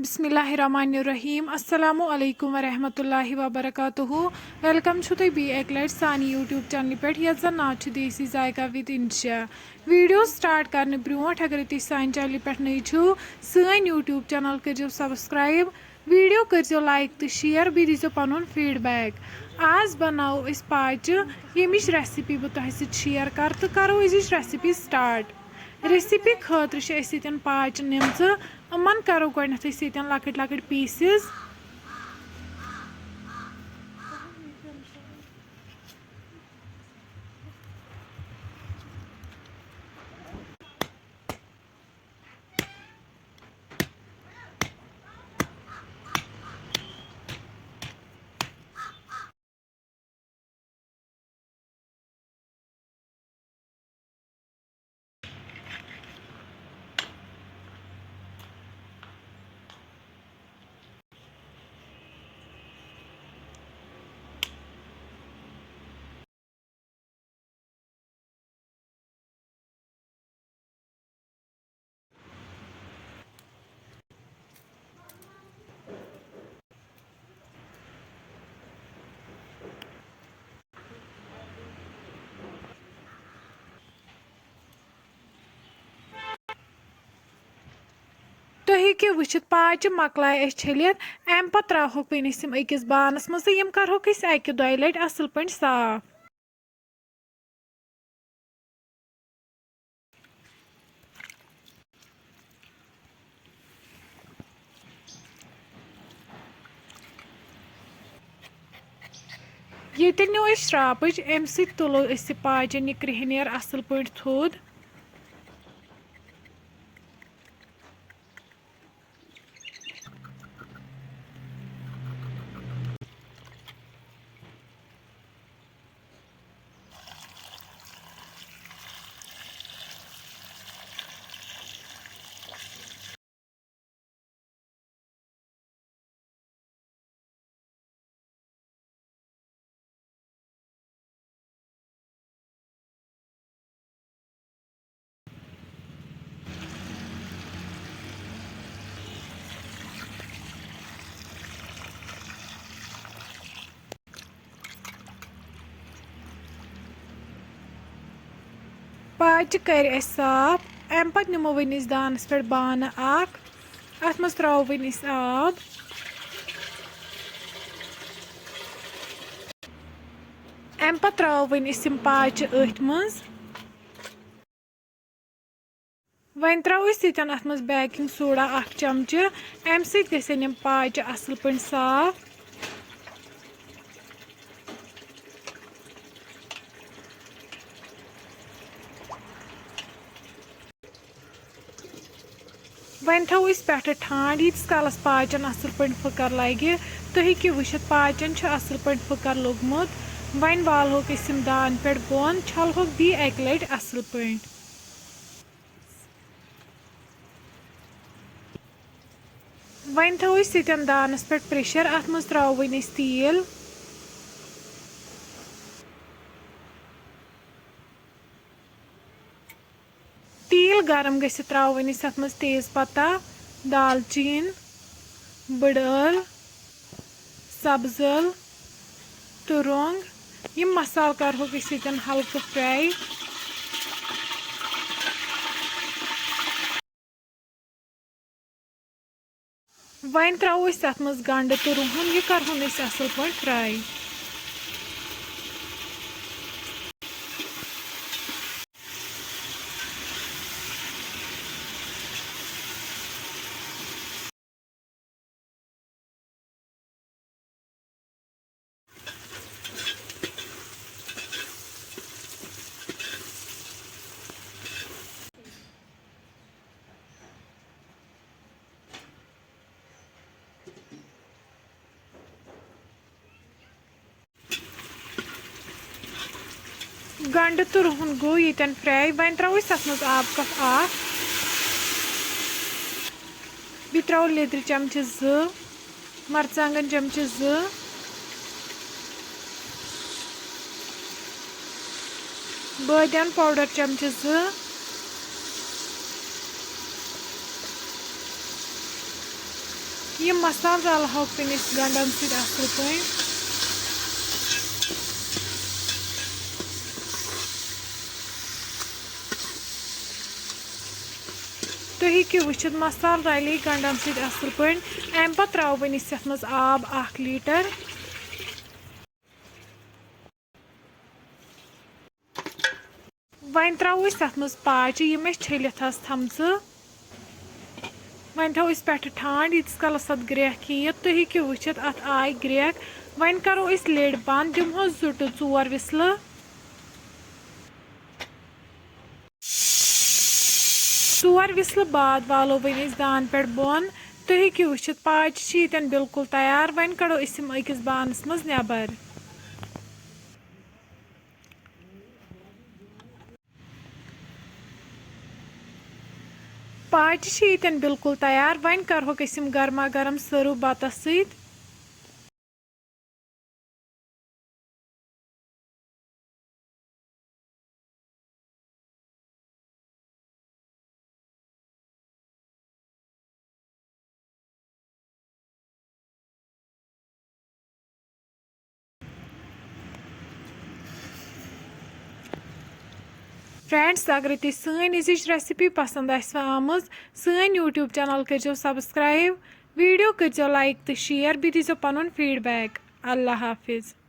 बिस्मिल्लाहिर्रहमानिर्रहीम अस्सलामु अलैकुम वरहमतुल्लाहि वबरकातुहू वेलकम छु तुम बी एक लट सानी यूट्यूब चैनल पे यथ जन नाव छु देसी जायका विद इंशा वीडियो स्टार्ट करने ब्रोट अगर तुम सान चैनल पे नई छु सन यूट्यूब चैनल करो सब्सक्राइब वीडियो करो लाइक तो शेयर बी दीजो पन फीडबैक आज बनाओ अस पाचि यमिच रेसिपी बह तुह शेयर कर तो करो अजिच रेसिपी स्टार्ट रेसिपी खतर पाच निम्स अमन करो गथ लकट लकट पीसेस तुम हेको वुचित पाच मकलाय छलित अम पे त्रोक वन अकिस बानस मज तो करोक अकि दो लट असल पे साफ ये नो श्रापच अम तुलो पाचन यह क्रिहनियर असल पे थोद पाच कर साफ अम पे नमो वन दानस पे बान अत मज त्रो वन आब अम पे त्रो वन पाच अथ मज वन त्रो अत मज बेकिंग सोडा 1 चमचे अम गन पाच असल पे साफ वन थो पे ठांड यीस कालस पाचन असल पे फकर लगे तुम हेको वुचित पाचन असल पे फकर लोगमुत वन वालोक दान पे बोन छलहोक बी एक लट असल पे वन थो दानस पे प्रेशर अत मज त्रो वन तेल तेल गरम गि त्रो वन अत मज तेज पत्ता दालचीन बड़ ٲl सब्ज ٲl तो रंग यम मसाल करोक हल्क फ्राई वन त्रो अत मज गंड तो रुहन यह करोन असल पे फ्राई गंड तो रुहन गो ये फ्राई वन त्रो अत मज आब कप बी त्रो लेदर चमचे 2 मरचांगन चमचे 2 बादियान पाउडर चमचे 2 ये मसाला रलहो फिनिश गंडन सहित असल पे तुम हेकियो वुचित मसाल रले गंडन सहित असल पे अम पत त्रो वन यथ मज आब 1 लीटर वन त्रो तथ मज पाचि यम छलित थमच वन थो पे ठंड यीस कलस अत ग्रेक खीत तुम हेकियो वुचित अत आय ग्रेक वन करो लिड बंद दिमहो जुट 4 विसल 4 विसल बाद वालो वन दान पे बोन तुम हेकियो वुचित पाच यतन बिल्कुल तैयार वन कड़ो अकिस बानस मज नेबर पाच यतन बिल्कुल तैयार वन करहोक गर्मा गर्म सर्व बतस सहित फ्रेंड्स अगर तुम सन अजिच रेसिपी पसंद आमज सन यूट्यूब चैनल करो सब्सक्राइब वीडियो करो लाइक तो शेयर भी दीजो पन फीडबैक अल्लाह हाफिज़।